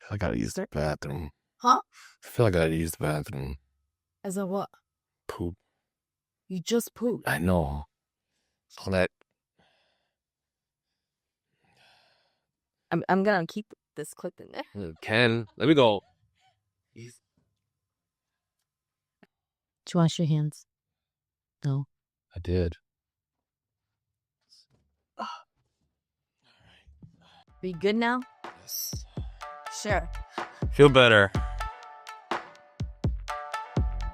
I gotta use the bathroom. Huh? I feel like I gotta use the bathroom. As a what? Poop. You just pooped. I know. All that. I'm gonna keep this clip in there. Ken, let me go. Do you wash your hands? No. I did. Be good now? Yes. Sure. Feel better.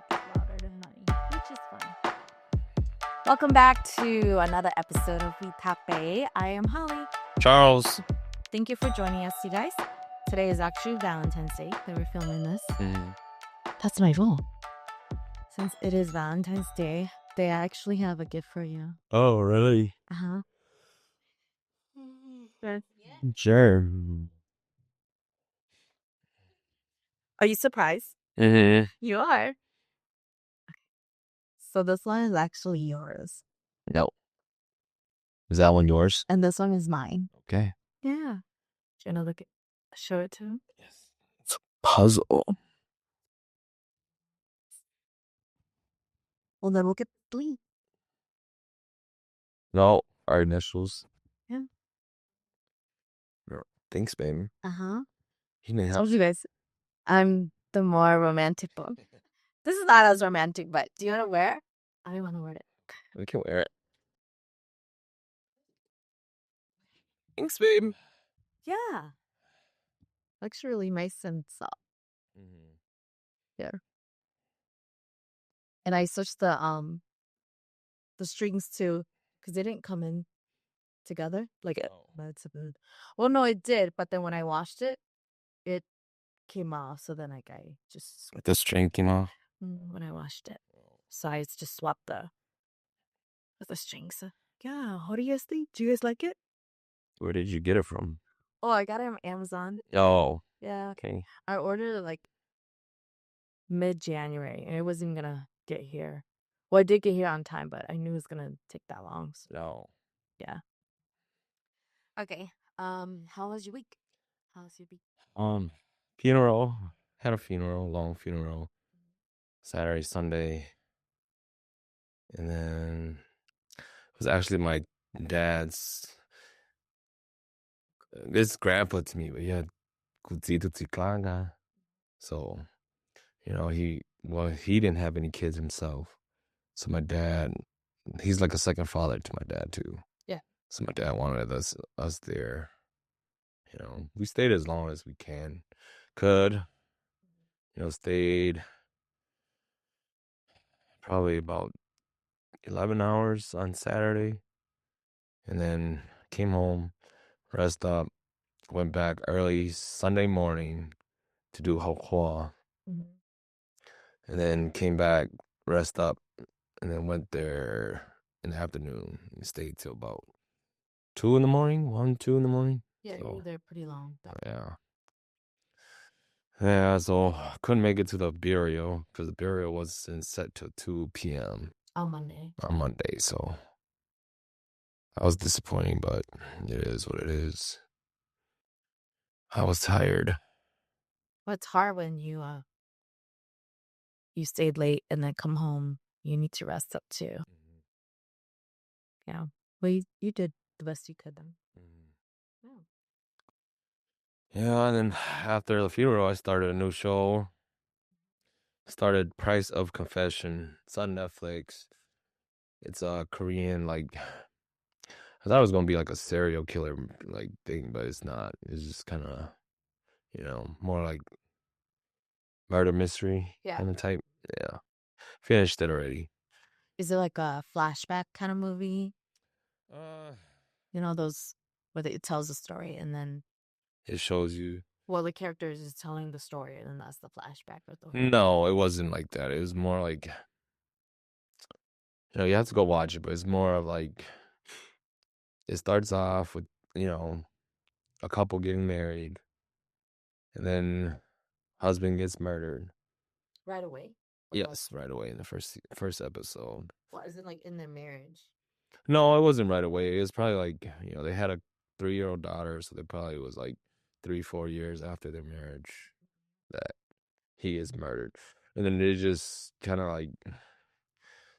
Louder than honey, which is fun. Welcome back to another episode of We Tape. I am Holly. Charles. Thank you for joining us, you guys. Today is actually Valentine's Day that we're filming this. That's my fault. Since it is Valentine's Day, they actually have a gift for you. Oh, really? Uh-huh. Sure. Are you surprised? Mm-hmm. You are. So this one is actually yours. No. Is that one yours? And this one is mine. Okay. Yeah. Do you want to show it to him? Yes. It's a puzzle. Well, then we'll get 3. No, our initials. Yeah. Thanks, baby. Uh-huh. You didn't I have. told you guys, I'm the more romantic one. This is not as romantic, but do you want to wear it? I want to wear it. We can wear it. Thanks, babe. Yeah. Looks really nice and soft. Mm-hmm. Yeah. And I switched the strings too, because they didn't come in together. Like it. Well, no, it did, but then when I washed it, it came off. So then like I just Like the string came off. when I washed it. So I just swapped the strings. Yeah. How do you guys think? Do you guys like it? Where did you get it from? Oh, I got it on Amazon. Oh. Yeah. Okay. I ordered it like mid-January, and it wasn't even gonna get here. Well, I did get here on time, but I knew it was gonna take that long. So. No. Yeah. Okay. How was your week? How was your week? Funeral. Had a funeral, long funeral. Saturday, Sunday. And then it was actually my dad's. It's grandpa to me, but he had kutito tiklanga. So, he didn't have any kids himself. So my dad, he's like a second father to my dad too. Yeah. So my dad wanted us there. We stayed as long as we could. Stayed probably about 11 hours on Saturday. And then came home, rest up, went back early Sunday morning to do Hokwa. And then came back, rest up, and then went there in the afternoon and stayed till about 2 in the morning, 1, 2 in the morning. Yeah, you were there pretty long. Yeah. Yeah, so couldn't make it to the burial because the burial wasn't set till 2 p.m. On Monday. On Monday, so I was disappointing, but it is what it is. I was tired. Well, it's hard when you stayed late and then come home. You need to rest up too. Yeah. Well, you did the best you could then. Yeah, and then after the funeral, I started a new show. Started Price of Confession. It's on Netflix. It's a Korean, I thought it was gonna be like a serial killer thing, but it's not. It's just kind of, more like murder mystery kind of type. Yeah, finished it already. Is it like a flashback kind of movie? Those where it tells a story and then it shows you. Well, the character is just telling the story, and then that's the flashback of the. No, it wasn't like that. It was more like, you have to go watch it, but it's more of like, it starts off with, a couple getting married, and then husband gets murdered. Right away? Yes, right away in the first episode. Well, is it like in their marriage? No, it wasn't right away. It was probably like, they had a 3-year-old daughter, so they probably was like 3-4 years after their marriage that he is murdered. And then it just kind of like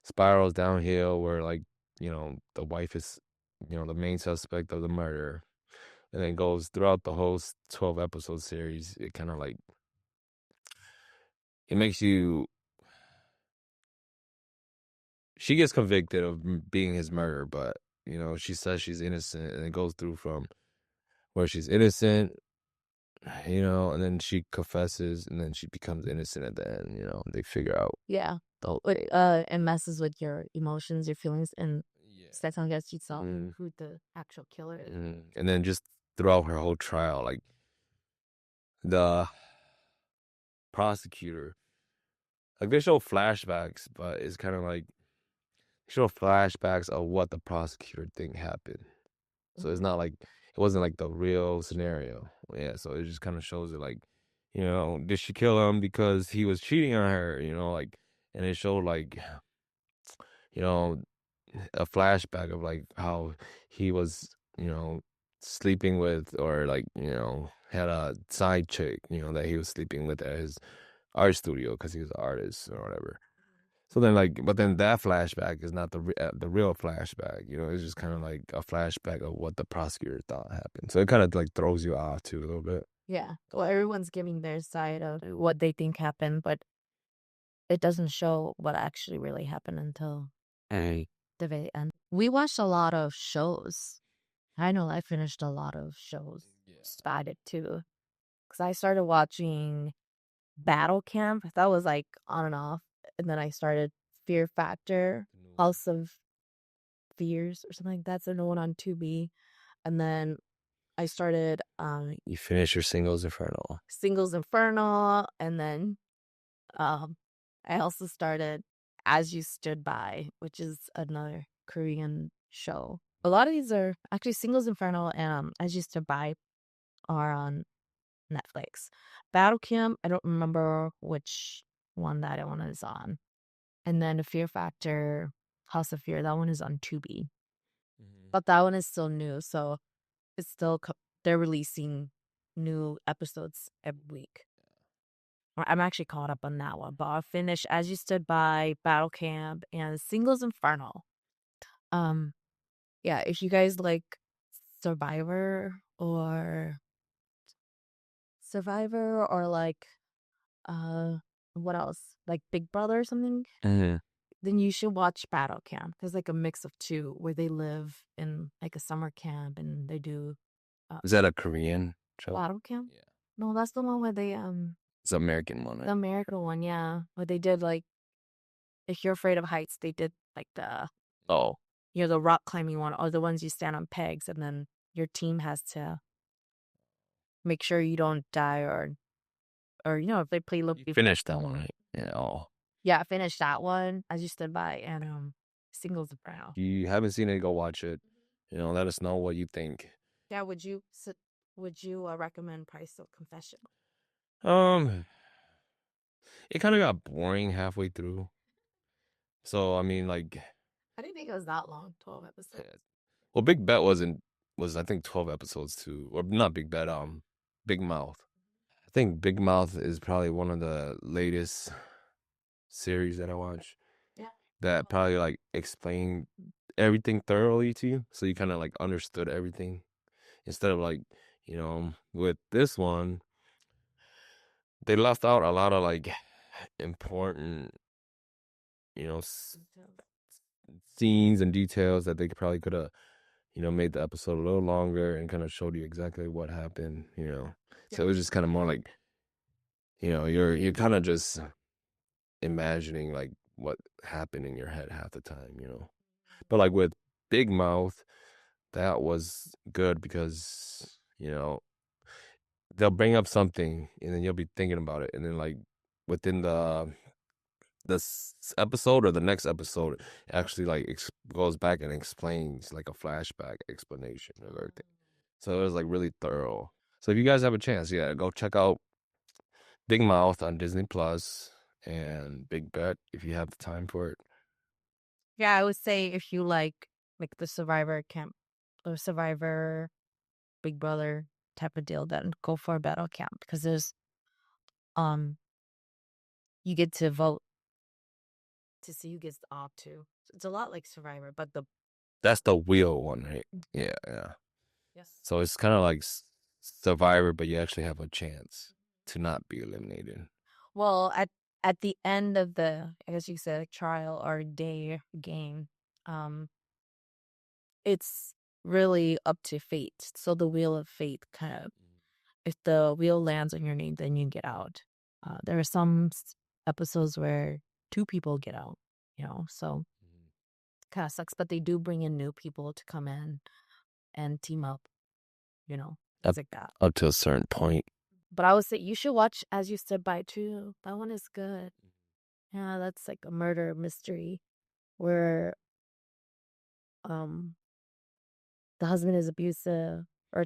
spirals downhill where like, the wife is, the main suspect of the murder. And then goes throughout the whole 12 episode series. It kind of like, it makes you, she gets convicted of being his murderer, but, she says she's innocent, and it goes through from where she's innocent, and then she confesses, and then she becomes innocent at the end, they figure out. Yeah. It messes with your emotions, your feelings, and sets on against yourself who the actual killer is. And then just throughout her whole trial, like the prosecutor, like they show flashbacks, but it's kind of like show flashbacks of what the prosecutor think happened. So it's not like it wasn't like the real scenario. Yeah, so it just kind of shows it like, did she kill him because he was cheating on her? Like, and it showed like, you know, a flashback of like how he was, sleeping with, or like, had a side chick, that he was sleeping with at his art studio because he was an artist or whatever. So then, like, but then that flashback is not the real flashback. It's just kind of like a flashback of what the prosecutor thought happened. So it kind of like throws you off too a little bit. Yeah. Well, everyone's giving their side of what they think happened, but it doesn't show what actually really happened until the very end. We watched a lot of shows. I know I finished a lot of shows. Yeah. I did too. Because I started watching Battle Camp. That was like on and off. And then I started Fear Factor, House of Fears or something like that. That's another one on Tubi. And then I started You finish your Singles Inferno. Singles Inferno, and then I also started As You Stood By, which is another Korean show. A lot of these are actually Singles Inferno and As You Stood By are on Netflix. Battle Camp, I don't remember which one that one is on. And then the Fear Factor, House of Fear, that one is on Tubi. But that one is still new, so it's still they're releasing new episodes every week. I'm actually caught up on that one, but I'll finish As You Stood By, Battle Camp, and Singles Inferno. Yeah, if you guys like Survivor or like what else? Like Big Brother or something, then you should watch Battle Camp. There's like a mix of two where they live in like a summer camp and they do Is that a Korean show? Battle Camp? Yeah. No, that's the one where they It's an American one, right? the American one, yeah. Where they did like if you're afraid of heights, they did like the the rock climbing one, or the ones you stand on pegs and then your team has to make sure you don't die or if they play look. You finished that one, right? Yeah, I finished that one As You Stood By and Singles Inferno. If you haven't seen it, go watch it. Let us know what you think. Yeah, would you recommend Price of Confession? It kind of got boring halfway through. So I mean, like, I didn't think it was that long, 12 episodes. yeah. Well, Big Bet was I think 12 episodes too, or not Big Bet, Big Mouth. I think Big Mouth is probably one of the latest series that I watched. Yeah. That probably like explained everything thoroughly to you, so you kind of like understood everything instead of like, with this one, they left out a lot of like important, scenes and details that they probably could have, made the episode a little longer and kind of showed you exactly what happened, So it was just kind of more like, you're kind of just imagining like what happened in your head half the time, But like with Big Mouth, that was good because, they'll bring up something and then you'll be thinking about it, and then like within this episode or the next episode actually like goes back and explains like a flashback explanation of everything. So it was like really thorough. So if you guys have a chance, yeah, go check out Big Mouth on Disney Plus and Big Bet if you have the time for it. Yeah, I would say if you like the Survivor Camp or Survivor Big Brother, type of deal than go for a battle camp because there's you get to vote to see who gets the opt to. It's a lot like Survivor, but That's the wheel one, right? Yeah, yeah. yes. So it's kind of like Survivor, but you actually have a chance to not be eliminated. Well, at the end of the, I guess you could say, like, trial or day game, it's really up to fate. So the wheel of fate kind of, if the wheel lands on your name, then you get out. There are some episodes where two people get out, so kind of sucks. But they do bring in new people to come in and team up, Up things like that. up to a certain point. But I would say you should watch As You Stood By too. That one is good. Yeah, that's like a murder mystery where um the husband is abusive or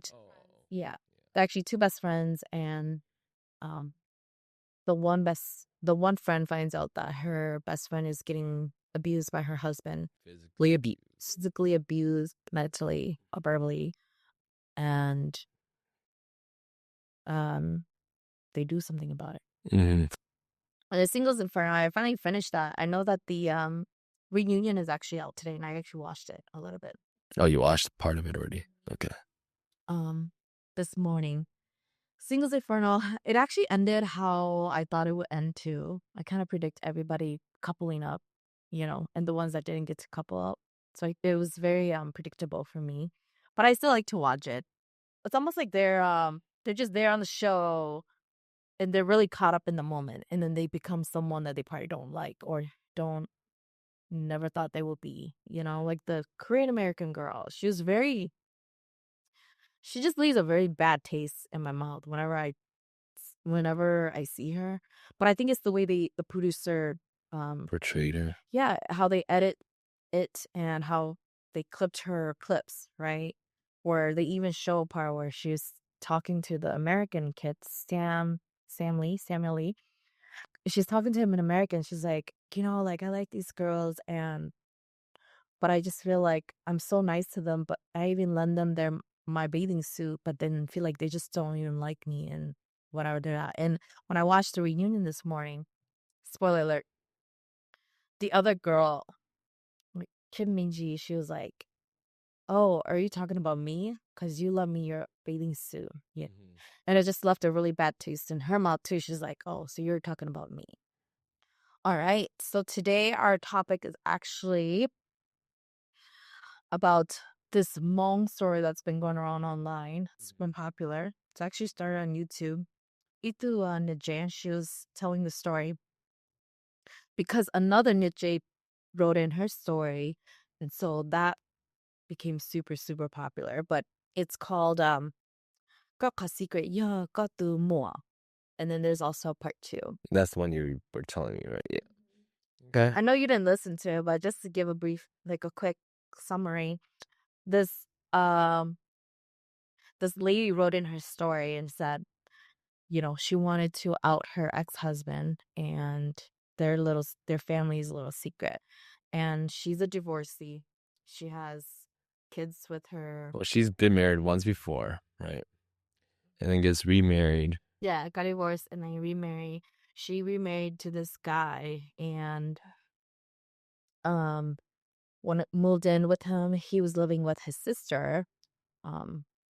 yeah. They're actually two best friends and um the one friend finds out that her best friend is getting abused by her husband. Physically abused, mentally, verbally, and um they do something about it. Mm-hmm. And the Singles Inferno, I finally finished that. I know that the reunion is actually out today, and I actually watched it a little bit. Oh, you watched part of it already? Okay. Um, this morning. Singles Inferno, it actually ended how I thought it would end too. I kind of predict everybody coupling up, and the ones that didn't get to couple up. So it was very predictable for me. But I still like to watch it. It's almost like they're just there on the show and they're really caught up in the moment and then they become someone that they probably don't like or don't never thought they would be, like the Korean American girl. She just leaves a very bad taste in my mouth whenever I see her. But I think it's the way the producer Portrayed her. yeah, how they edit it and how they clipped her clips, right? Where they even show a part where she's talking to the American kid, Samuel Lee. She's talking to him in American. She's like, like I like these girls but I just feel like I'm so nice to them, but I even lend them my bathing suit, but then feel like they just don't even like me and whatever they're at. And when I watched the reunion this morning, spoiler alert, the other girl, like Kim Minji, she was like, "Oh, are you talking about me? Because you love me your bathing suit." Yeah. Mm-hmm. And it just left a really bad taste in her mouth too. She's like, "Oh, so you're talking about me." All right. So today our topic is actually about this Hmong story that's been going around online. It's been popular. It's actually started on YouTube. Itu Nijayan, she was telling the story because another Nijay wrote in her story, and so that became super, super popular. But it's called Got Ka Secret Ya Got Tu Mua. And then there's also part two. That's the one you were telling me, right? Yeah. Okay. I know you didn't listen to it, but just to give a brief, like a quick summary, this um this lady wrote in her story and said, she wanted to out her ex-husband and their family's little secret. And she's a divorcee. She has kids with her. Well, she's been married once before, right? And then gets remarried. Yeah, got divorced and then remarried. She remarried to this guy and um when it moved in with him, he was living with his sister.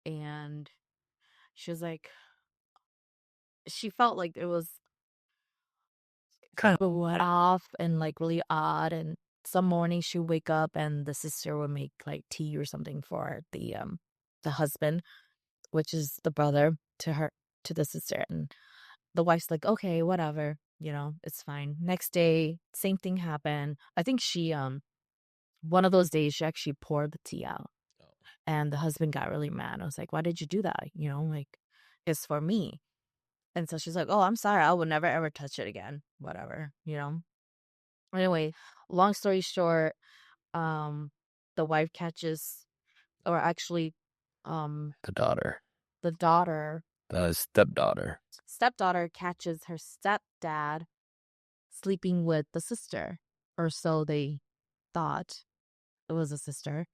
And she was like she felt like it was kind of went off and like really odd. And some morning she'd wake up and the sister would make like tea or something for the husband, which is the brother to the sister. And the wife's like, okay, whatever, it's fine. Next day, same thing happened. I think she one of those days she actually poured the tea out. And the husband got really mad. I was like, why did you do that? Like it's for me. And so she's like, oh, I'm sorry. I will never ever touch it again. Whatever. Anyway, long story short, um, the wife catches, or actually, um, The daughter. the daughter, The stepdaughter. stepdaughter catches her stepdad sleeping with the sister, or so they thought it was a sister.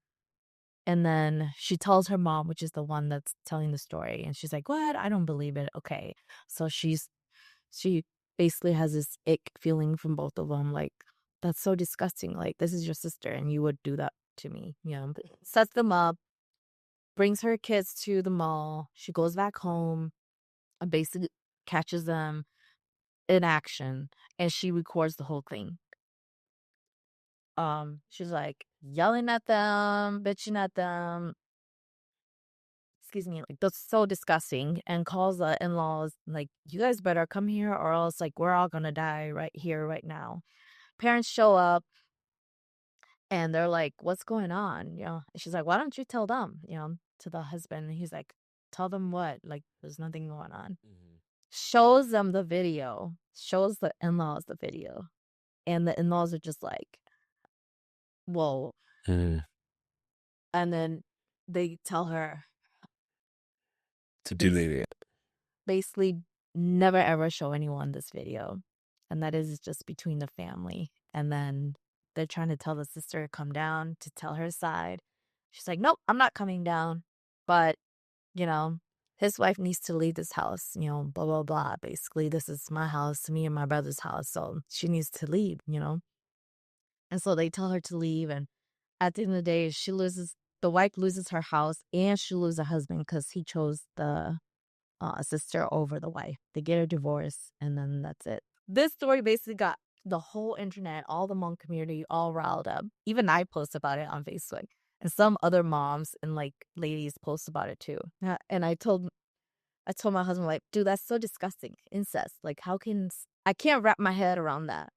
And then she tells her mom, which is the one that's telling the story, and she's like, "What? I don't believe it." Okay. So she basically has this ick feeling from both of them, like, "That's so disgusting. Like, this is your sister, and you would do that to me." But sets them up, brings her kids to the mall. She goes back home and basically catches them in action, and she records the whole thing. She's like yelling at them, bitching at them, excuse me, like, that's so disgusting, and calls the in-laws, like, "You guys better come here or else, like, we're all gonna die right here, right now." Parents show up and they're like, "What's going on?" And she's like, "Why don't you tell them?" To the husband. And he's like, "Tell them what? Like, there's nothing going on." Mhm. Shows them the video, shows the in-laws the video. And the in-laws are just like, "Whoa." Mhm. And then they tell her, To bas- delete it. basically, never ever show anyone this video. And that is just between the family. And then they're trying to tell the sister to come down to tell her side. She's like, "Nope, I'm not coming down. But, you know, his wife needs to leave this house, blah, blah, blah. Basically, this is my house, me and my brother's house. So she needs to leave. And so they tell her to leave. And at the end of the day, the wife loses her house and she loses her husband because he chose the sister over the wife. They get a divorce, and then that's it. This story basically got the whole internet, all the Hmong community, all riled up. Even I post about it on Facebook, and some other moms and like ladies post about it too. And I told my husband, like, "Dude, that's so disgusting, incest. Like, I can't wrap my head around that.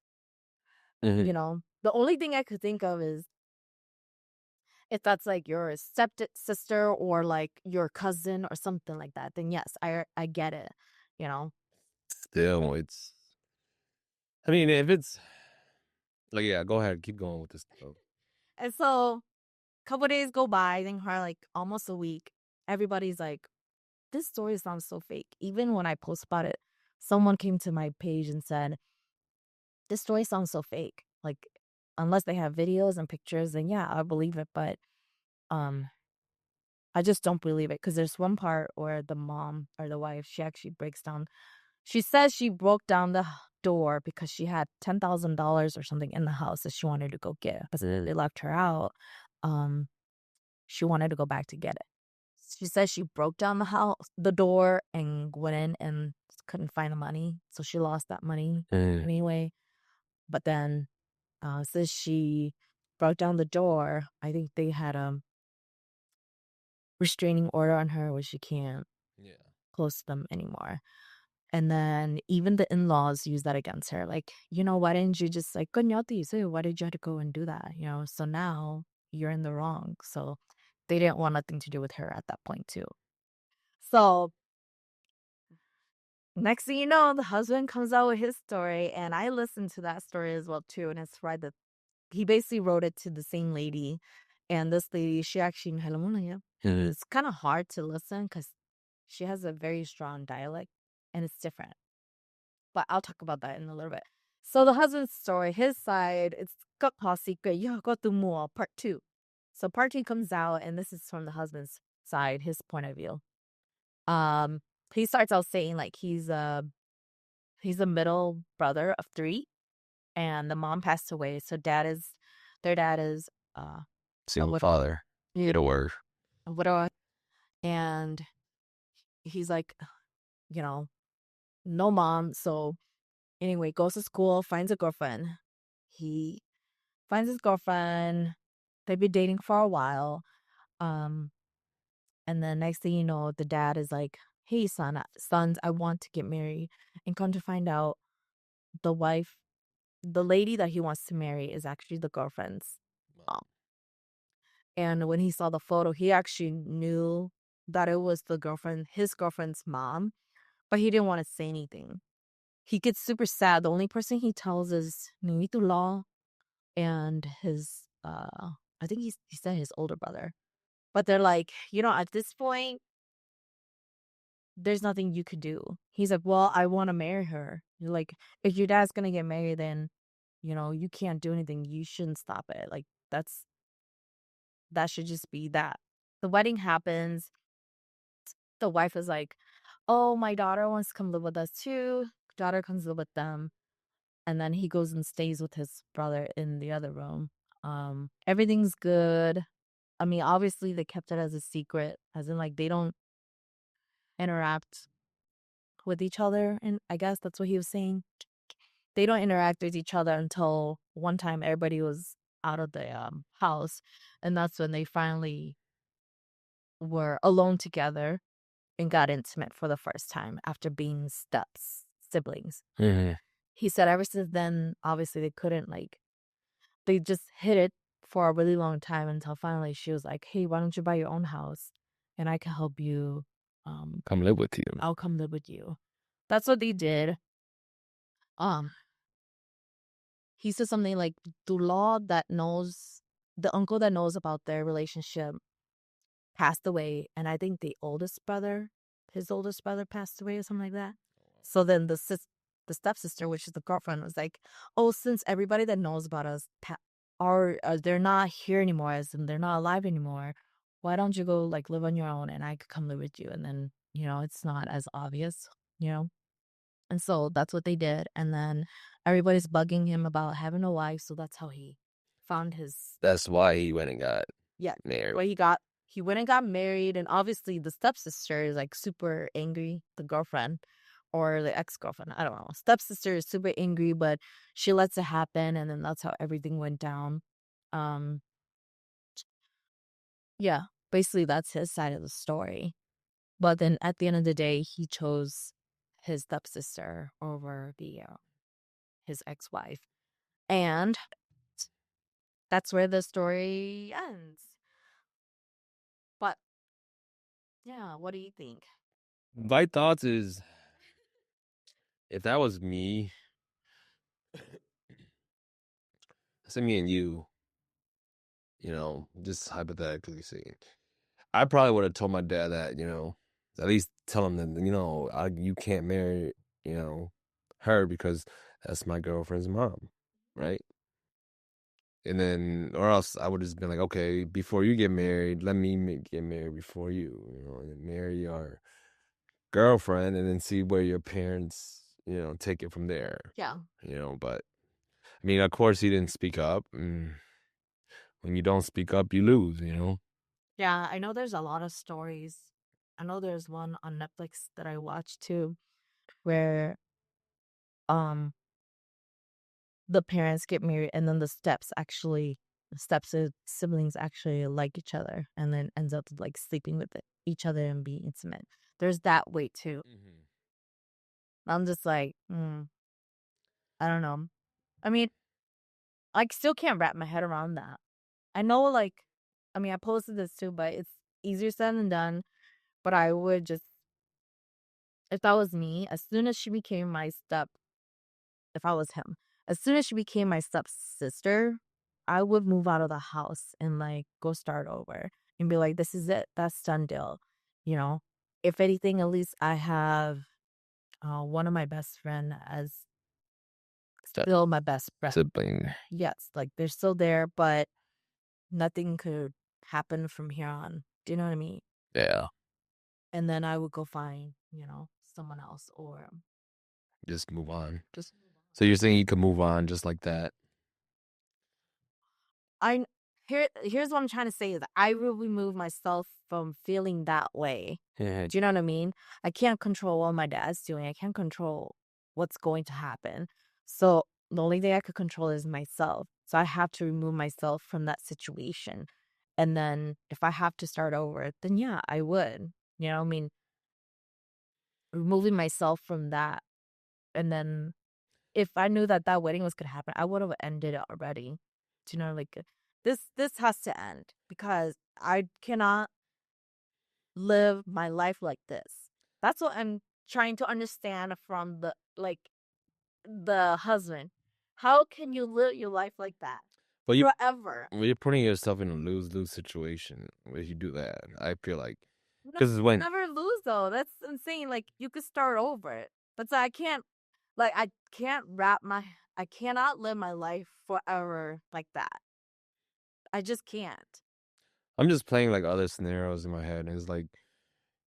Mhm. The only thing I could think of is if that's like your step sister or like your cousin or something like that, then yes, I get it, you know." Still, it's I mean, if it's like, yeah, go ahead, keep going with this stuff. And so, couple days go by, I think probably like almost a week. Everybody's like, "This story sounds so fake." Even when I post about it, someone came to my page and said, "This story sounds so fake. Like, unless they have videos and pictures, then yeah, I believe it. But um, I just don't believe it." Because there's one part where the mom or the wife, she actually breaks down. She says she broke down the door because she had $10,000 or something in the house that she wanted to go get, but they left her out. Um, she wanted to go back to get it. She says she broke down the door, and went in and couldn't find the money, so she lost that money Mhm. anyway. But then, says she broke down the door. I think they had a restraining order on her where she can't Yeah. close to them anymore. And then even the in-laws use that against her. Like, why didn't you just like, "Kunyati, so why did you have to go and do that?" So now you're in the wrong. So they didn't want nothing to do with her at that point too. So next thing you know, the husband comes out with his story, and I listened to that story as well too. And it's right that he basically wrote it to the same lady, and this lady, she actually Mhm. it's kind of hard to listen because she has a very strong dialect, and it's different. But I'll talk about that in a little bit. So the husband's story, his side, it's got secret. Yeah, got to more part two. So part two comes out, and this is from the husband's side, his point of view. Um, he starts out saying like he's a middle brother of three, and the mom passed away. So their dad is a Single widow, father. Widower. a widower, and he's like, you know, no mom. So anyway, goes to school, finds a girlfriend. He finds his girlfriend. They've been dating for a while. Um, and then next thing you know, the dad is like, "Hey, sons, I want to get married." And come to find out, the wife, the lady that he wants to marry, is actually the girlfriend's mom. And when he saw the photo, he actually knew that it was his girlfriend's mom, but he didn't want to say anything. He gets super sad. The only person he tells is Nuitu Law and his I think he said his older brother. But they're like, at this point, there's nothing you could do. He's like, "Well, I want to marry her." You're like, "If your dad's gonna get married, then you can't do anything. You shouldn't stop it. Like that should just be that." The wedding happens. The wife is like, "Oh, my daughter wants to come live with us too." Daughter comes live with them, and then he goes and stays with his brother in the other room. Everything's good. I mean, obviously they kept it as a secret, as in like they don't interact with each other, and I guess that's what he was saying. They don't interact with each other until one time everybody was out of the house, and that's when they finally were alone together and got intimate for the first time after being siblings. Mhm. He said ever since then, obviously they couldn't like they just hid it for a really long time until finally she was like, "Hey, why don't you buy your own house and I can help you? Come live with you. I'll come live with you." That's what they did. Um, he said something like the uncle that knows about their relationship passed away, and I think his oldest brother passed away or something like that. So then the stepsister, which is the girlfriend, was like, "Oh, since everybody that knows about us are they're not here anymore, as in they're not alive anymore, why don't you go like live on your own, and I could come live with you, and then it's not as obvious, you know." And so that's what they did, and then everybody's bugging him about having a wife, so that's how he found his That's why he went and got yeah. married. Well, he went and got married, and obviously the stepsister is like super angry, the girlfriend or the ex-girlfriend. I don't know. Stepsister is super angry, but she lets it happen, and then that's how everything went down. Um, yeah, basically that's his side of the story. But then at the end of the day, he chose his stepsister over the his ex-wife. And that's where the story ends. But yeah, what do you think? My thoughts is, if that was me, say me and you, just hypothetically speaking, I probably would have told my dad that, at least tell him that, you can't marry, you know, her because that's my girlfriend's mom, right? And then, or else I would have just been like, okay, before you get married, let me get married before you, and then marry your girlfriend and then see where your parents, take it from there, Yeah. but I mean, of course, he didn't speak up. And when you don't speak up, you lose. Yeah, I know there's a lot of stories. I know there's one on Netflix that I watched too, where um the parents get married and then the siblings actually like each other and then ends up like sleeping with each other and being intimate. There's that way too. Mhm. I'm just like, I don't know. I mean, I still can't wrap my head around that. I know, like, I mean, I posted this too, but it's easier said than done. But I would just, if that was me, as soon as she became if I was him, as soon as she became my stepsister, I would move out of the house and like go start over and be like, this is it. That's done deal. You know, if anything, at least I have one of my best friend as That still my best friend. sibling. Yes, like they're still there, but nothing could happen from here on. Do you know what I mean? Yeah, And then I would go find, someone else or just move on. just So you're saying you could move on just like that? I here's what I'm trying to say is I will remove myself from feeling that way. Yeah. Do you know what I mean? I can't control what my dad's doing. I can't control what's going to happen. So the only thing I could control is myself. So I have to remove myself from that situation. And then if I have to start over, then yeah, I would. I mean, removing myself from that. And then if I knew that that wedding was gonna happen, I would have ended it already. Do you know, like this has to end because I cannot live my life like this. That's what I'm trying to understand from the husband. How can you live your life like that But forever? you're putting yourself in a lose-lose situation if you do that. I feel like No, because when never lose though. That's insane. Like you could start over. But I can't. Like I cannot live my life forever like that. I just can't. I'm just playing like other scenarios in my head. And it's like,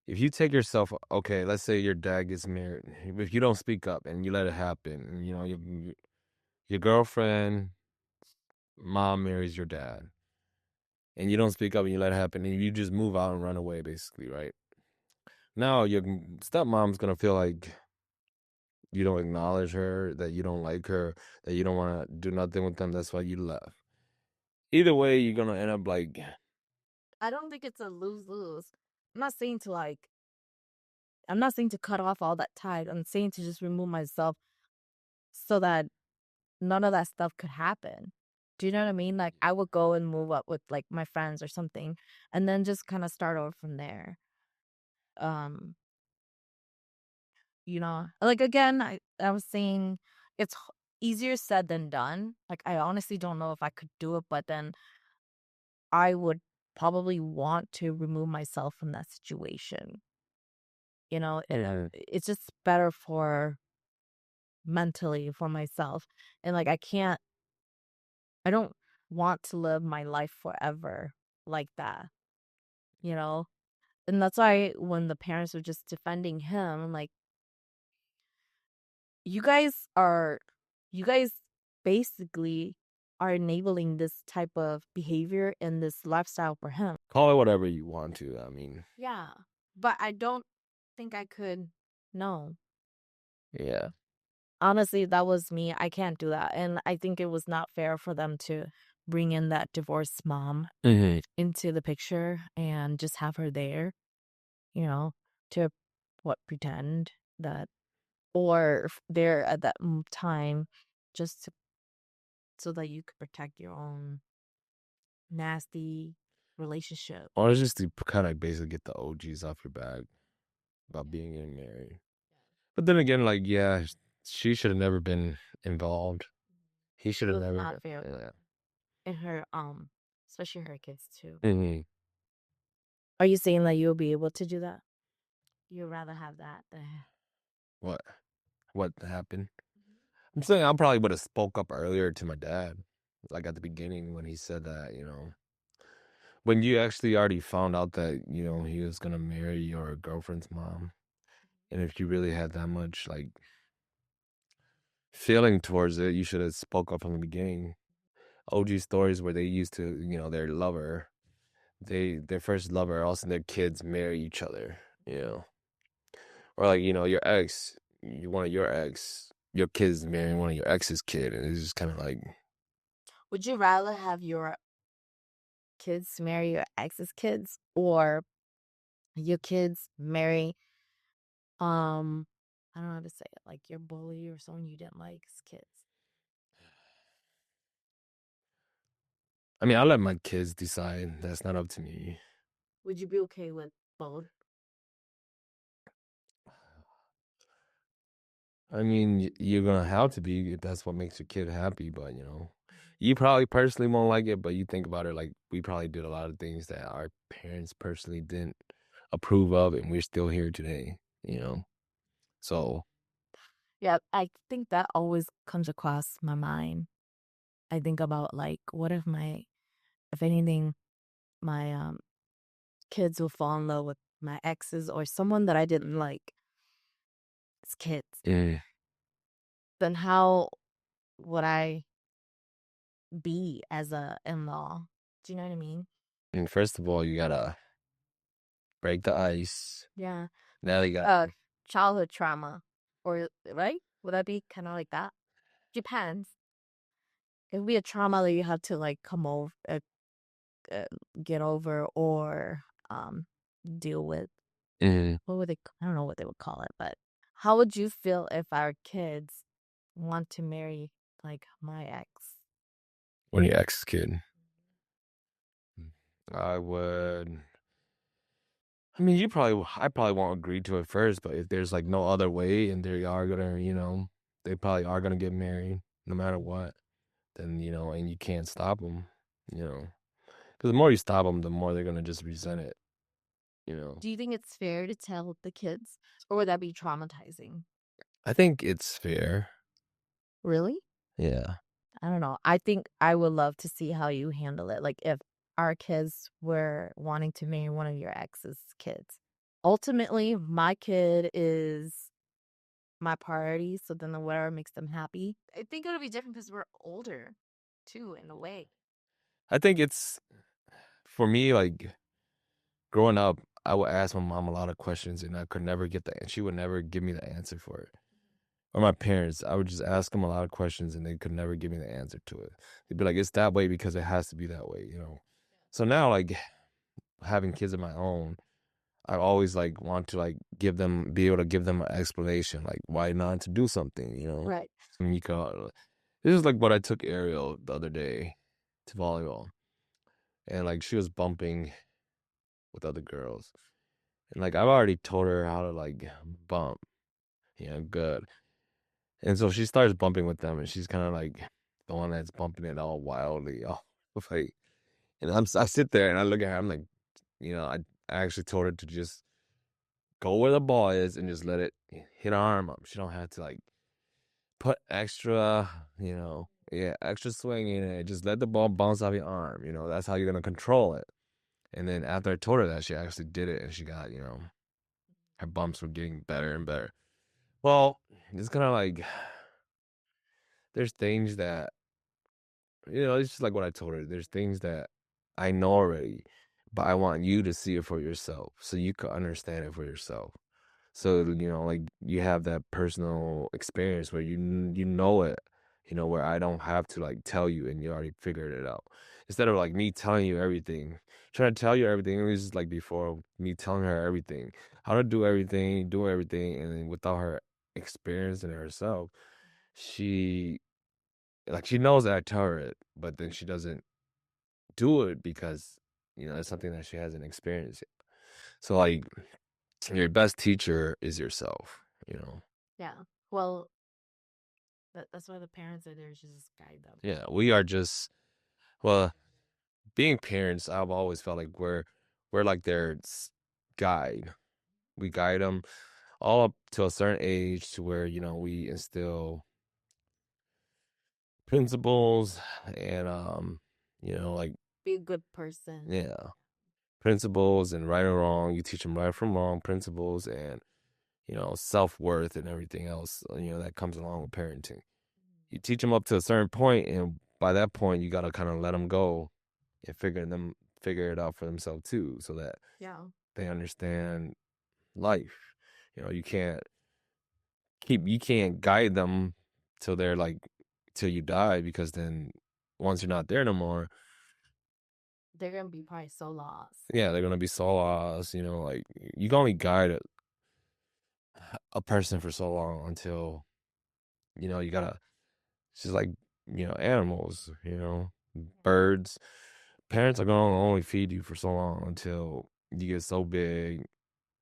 if you take yourself, okay, let's say your dad gets married. If you don't speak up and you let it happen, and, you know, your girlfriend, mom marries your dad, and you don't speak up and you let it happen, and you just move out and run away, basically, right? Now your stepmom's gonna feel like you don't acknowledge her, that you don't like her, that you don't want to do nothing with them. That's why you left. Either way, you're gonna end up like, I don't think it's a lose-lose. I'm not saying to like I'm not saying to cut off all that tie. I'm saying to just remove myself so that none of that stuff could happen. Do you know what I mean? Like I would go and move up with like my friends or something and then just kind of start over from there. Um, like again, I was saying it's easier said than done. Like I honestly don't know if I could do it, but then I would probably want to remove myself from that situation. It's just better for mentally for myself. And like I don't want to live my life forever like that, you know? And that's why when the parents were just defending him, I'm like, you guys are, you guys basically are enabling this type of behavior and this lifestyle for him. call it whatever you want to. I mean, Yeah. But I don't think I could, no. yeah. Honestly, that was me. I can't do that. And I think it was not fair for them to bring in that divorced mom Hmm. into the picture and just have her there, you know, to pretend that, or there at that time just so that you could protect your own nasty relationship. Or it's just to kind of basically get the OGs off your back about being getting married. But then again, like, yeah, she should have never been involved. He should It have was never. not fair. Yeah. And her, especially her kids too. Hmm. Are you saying that you'll be able to do that? You'd rather have that than What? What happened? I'm saying I probably would have spoke up earlier to my dad, like at the beginning when he said that, you know, when you actually already found out that, you know, he was gonna marry your girlfriend's mom, and if you really had that much like feeling towards it, you should have spoke up from the beginning. OG stories where they used to, you know, their lover, their first lover, also their kids marry each other, you know, or like, you know, your ex, one of your ex, your kids marrying one of your ex's kid, and it's just kind of like, would you rather have your kids marry your ex's kids or your kids marry I don't know how to say it, like your bully or someone you didn't like's kids? I mean, I let my kids decide. That's not up to me. Would you be okay with both? I mean, you're gonna have to be if that's what makes your kid happy. But you know, you probably personally won't like it. But you think about it, like we probably did a lot of things that our parents personally didn't approve of, and we're still here today. You know, so Yeah, I think that always comes across my mind. I think about like what if if anything my kids will fall in love with my exes or someone that I didn't like as kids. mm. Then how would I be as a in-law? Do you know what I mean? And first of all, you gotta break the ice. Yeah. Now you got Uh childhood trauma or right? Would that be kind of like that? Depends. It would be a trauma that you have to like come over uh, get over or deal with. mm. What would they I don't know what they would call it, but how would you feel if our kids want to marry like my ex? When your ex kid, I would. I mean, I probably won't agree to it first, but if there's like no other way and they are gonna, you know, they probably are gonna get married no matter what, then, you know, and you can't stop them, you know, because the more you stop them, the more they're gonna just resent it, you know. Do you think it's fair to tell the kids or would that be traumatizing? I think it's fair. Really? Yeah. I don't know. I think I would love to see how you handle it. Like if our kids were wanting to marry one of your ex's kids. Ultimately, my kid is my priority, so then whatever makes them happy. I think it'll be different because we're older, too, in a way. I think it's, for me, like, growing up, I would ask my mom a lot of questions, and I could never get the answer. She would never give me the answer for it. Or my parents, I would just ask them a lot of questions, and they could never give me the answer to it. They'd be like, "It's that way because it has to be that way," you know? So now, like, having kids of my own, I always, like, want to, like, be able to give them an explanation, like, why not to do something, you know? Right. I mean, you could, this is like what I took Ariel the other day to volleyball, and, like, she was bumping with other girls. And, like, I've already told her how to, like, bump, you know, good. And so she starts bumping with them, and she's kinda like the one that's bumping it all wildly, all like, and I sit there and I look at her, I'm like, you know, I actually told her to just go where the ball is and just let it hit her arm up. She don't have to, like, put extra, you know, yeah, extra swing in it. Just let the ball bounce off your arm, you know, that's how you're gonna control it. And then after I told her that, she actually did it, and she got, you know, her bumps were getting better and better. Well, it's kinda like there's things that, you know, it's just like what I told her. There's things that I know already, but I want you to see it for yourself so you could understand it for yourself. So, you know, like, you have that personal experience where you know it, you know, where I don't have to, like, tell you and you already figured it out. Instead of, like, me telling you everything, trying to tell you everything, it was just like before, me telling her everything, how to do everything, and then without her experiencing it herself, she, like, she knows that I tell her it, but then she doesn't do it because, you know, it's something that she hasn't experienced yet. So, like, your best teacher is yourself, you know? Yeah. Well, that's why the parents are there to just guide them. Yeah, we are just, well, being parents, I've always felt like we're like their guide. We guide them all up to a certain age to where, you know, we instill principles and, you know, like, Be a good person. yeah, principles and right or wrong. You teach them right from wrong, principles, and, you know, self-worth and everything else, you know, that comes along with parenting. You teach them up to a certain point, and by that point, you gotta kinda let them go and figure it out for themselves too, so that Yeah. they understand life. You know, you can't guide them till they're like till you die, because then once you're not there no more, They're gonna be probably so lost. yeah, they're gonna be so lost. You know, like, you can only guide a person for so long until, you know, you gotta. It's just like, you know, animals. You know, birds. Parents are gonna only feed you for so long until you get so big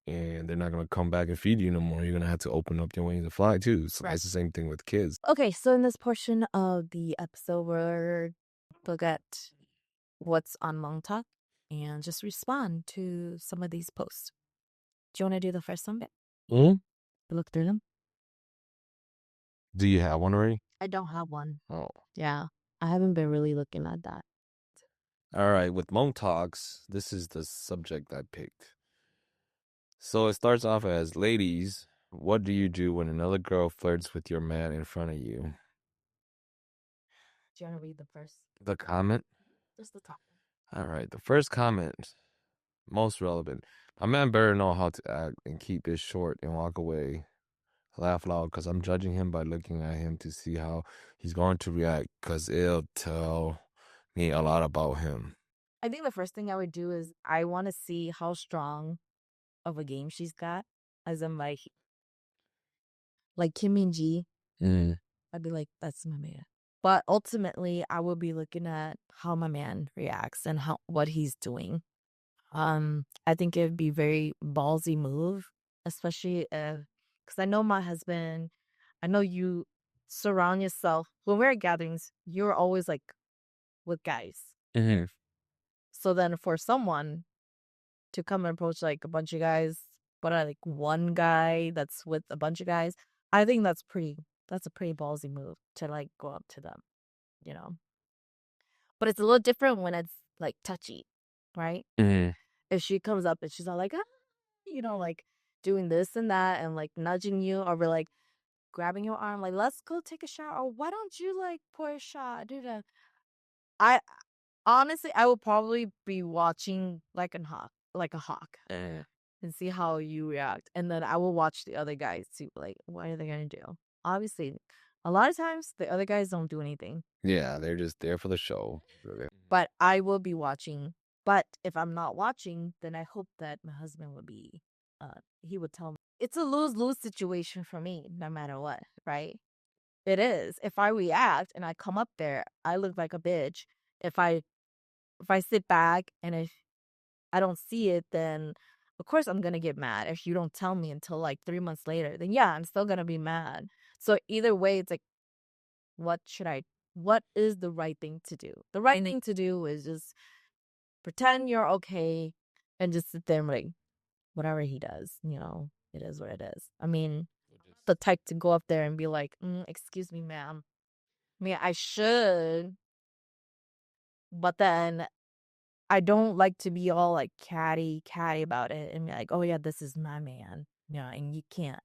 and they're not gonna come back and feed you no more. You're gonna have to open up your wings and fly too. So Right. it's the same thing with kids. Okay, so in this portion of the episode, we're look at what's on Hmong Talk and just respond to some of these posts. Do you want to do the first one? Mhm. Look through them. Do you have one already? I don't have one. Oh, Yeah, I haven't been really looking at that. all right. With Hmong Talks, this is the subject I picked. So it starts off as, ladies, what do you do when another girl flirts with your man in front of you? Do you want to read the first? The comment? Just the top. All right. The first comment, most relevant. My man better know how to act and keep it short and walk away. Laugh loud because I'm judging him by looking at him to see how he's going to react, because it'll tell me a lot about him. I think the first thing I would do is I want to see how strong of a game she's got. As in, like Kim Min Ji, Mm. I'd be like, that's my man. But ultimately, I would be looking at how my man reacts and what he's doing. I think it'd be very ballsy move, especially if, because I know my husband, I know you surround yourself when we're at gatherings, you're always like with guys. Hmm. So then for someone to come and approach like a bunch of guys, but I like one guy that's with a bunch of guys, I think that's a pretty ballsy move to like go up to them, you know. But it's a little different when it's like touchy. right? Mhm. If she comes up and she's all like, like doing this and that and like nudging you or we're like grabbing your arm, like, let's go take a shower. Or why don't you like pour a shot? Do that. I honestly, I would probably be watching like a hawk, Eh. and see how you react. And then I will watch the other guys too. Like, what are they gonna do? Obviously, a lot of times the other guys don't do anything, Yeah, they're just there for the show. Okay. but I will be watching. But if I'm not watching, then I hope that my husband would be, he would tell me. It's a lose-lose situation for me, no matter what, right? It is. If I react and I come up there, I look like a bitch. If I if I sit back and if I don't see it, then of course I'm gonna get mad. If you don't tell me until like 3 months later, then yeah, I'm still gonna be mad. So either way, it's like, what should I? What is the right thing to do? The right thing to do is just pretend you're okay and just sit there and like, whatever he does, it is what it is. I mean, the type to go up there and be like, excuse me, ma'am. I mean, I should, but then I don't like to be all like catty about it and be like, oh yeah, this is my man. Yeah, and you can't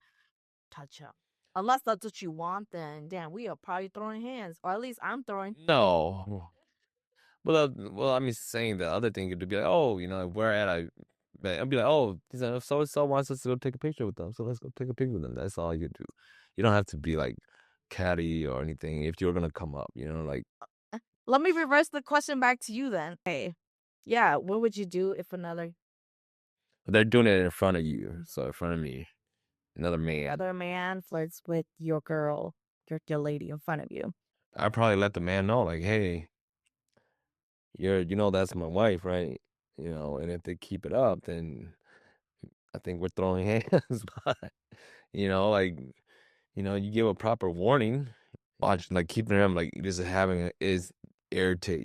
touch him. Unless that's what you want, then damn, we are probably throwing hands. Or at least I'm throwing. No. Well, I mean, saying the other thing could be like, oh, where at I'd be like, oh, so and so wants us to go take a picture with them, so let's go take a picture with them. That's all you do. You don't have to be like catty or anything if you're gonna come up, like Let me reverse the question back to you then. Hey, yeah, what would you do if another they're doing it in front of you, so in front of me, another man. other man flirts with your girl, your lady in front of you? I'd probably let the man know, like, hey, that's my wife, right? And if they keep it up, then I think we're throwing hands. But, like, you give a proper warning. Watch, like, keeping them, like, just is irritate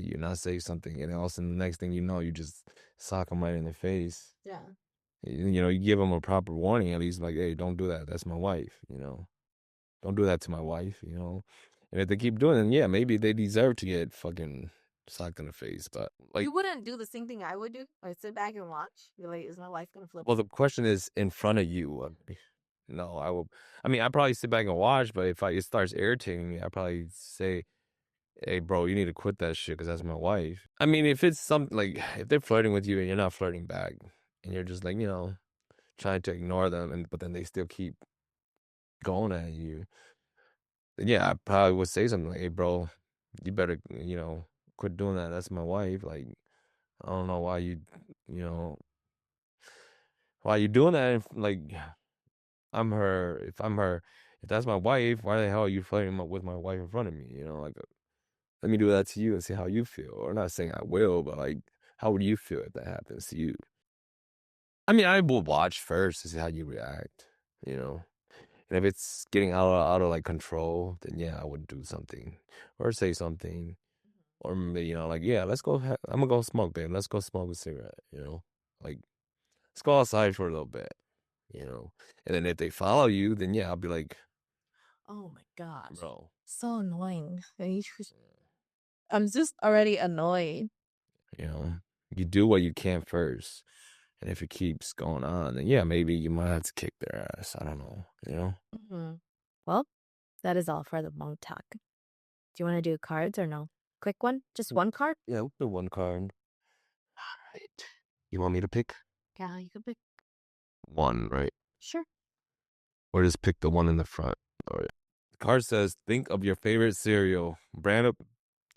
you, not say something. And then all of a sudden, the next thing you know, you just sock them right in the face. Yeah. You give them a proper warning, at least, like, hey, don't do that. That's my wife, Don't do that to my wife, And if they keep doing it, yeah, maybe they deserve to get fucking socked in the face. But like, You wouldn't do the same thing I would do? Or sit back and watch? You're like, is my wife gonna flip? well, the question is in front of you. No, I will. I mean, I probably sit back and watch, but if it starts irritating me, I probably say, "Hey, bro, you need to quit that shit because that's my wife." I mean, if it's something like if they're flirting with you and you're not flirting back, and you're just like trying to ignore them, but then they still keep going at you, then yeah, I probably would say something like, "Hey, bro, you better quit doing that. That's my wife. Like, I don't know you know, why you doing that? Like, I'm her. If that's my wife, why the hell are you flirting with my wife in front of me? Like, let me do that to you and see how you feel. Or not saying I will, but like, how would you feel if that happens to you? I mean, I will watch first to see how you react. And if it's getting out of like control, then yeah, I would do something or say something. Or maybe, like, yeah, let's go. I'm gonna go smoke, babe. Let's go smoke a cigarette. Like, let's go outside for a little bit. And then if they follow you, then yeah, I'll be like, Oh my gosh. bro, So annoying. I'm just already annoyed. you know, you do what you can first. And if it keeps going on, then yeah, maybe you might have to kick their ass. I don't know. Hmm. Well, that is all for the Hmong Talk. Do you want to do cards or no? Quick one? Just one card? Yeah, we'll do one card. All right. You want me to pick Yeah, you can pick. one, right? Sure. Or just pick the one in the front. All right. The card says, think of your favorite cereal, brand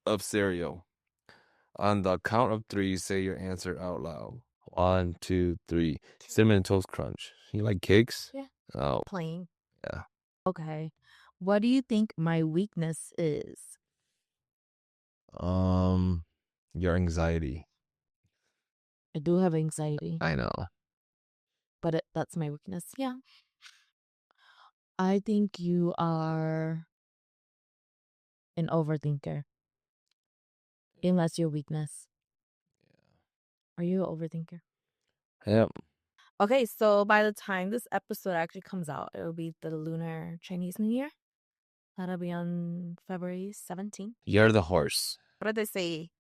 of cereal. On the count of three, say your answer out loud. 1, 2, 3. Cinnamon Toast Crunch. You like cakes? Yeah. Oh, Plain. yeah. Okay. What do you think my weakness is? Your anxiety. I do have anxiety, I know. but that's my weakness. Yeah. I think you are an overthinker. And that's your weakness. Are you an overthinker? Yep. Okay, so by the time this episode actually comes out, it will be the Lunar Chinese New Year. That'll be on February 17th. You're the horse. What did they say?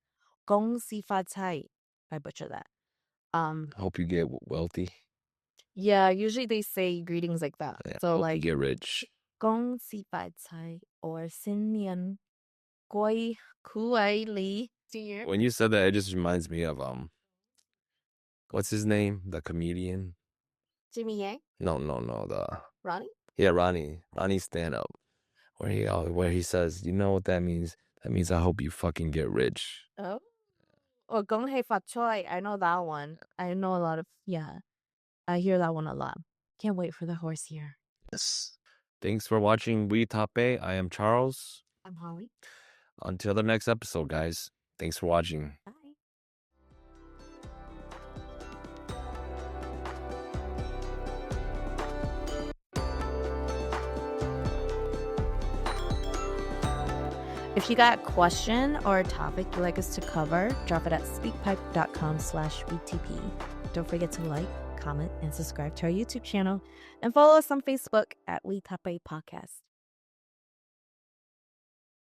Gong si fa cai. I butcher that. Hope you get wealthy. Yeah, usually they say greetings like that. Yeah, So hope like, you get rich. 恭喜发财 or 新年贵贵里 dear. When you said that, it just reminds me of what's his name? The comedian? Jimmy Yang? No, the Ronnie? yeah, Ronnie stand up, where he says, you know what that means? That means I hope you fucking get rich. Oh. Or Gong Hei Fat Choi. I know that one. I know a lot of, yeah. I hear that one a lot. Can't wait for the horse here. Yes. Thanks for watching We Tape. I am Charles. I'm Holly. Until the next episode, guys. Thanks for watching. Bye. If you got a question or a topic you'd like us to cover, drop it at speakpipe.com/BTP. Don't forget to like, comment, and subscribe to our YouTube channel, and follow us on Facebook at We Tape Podcast.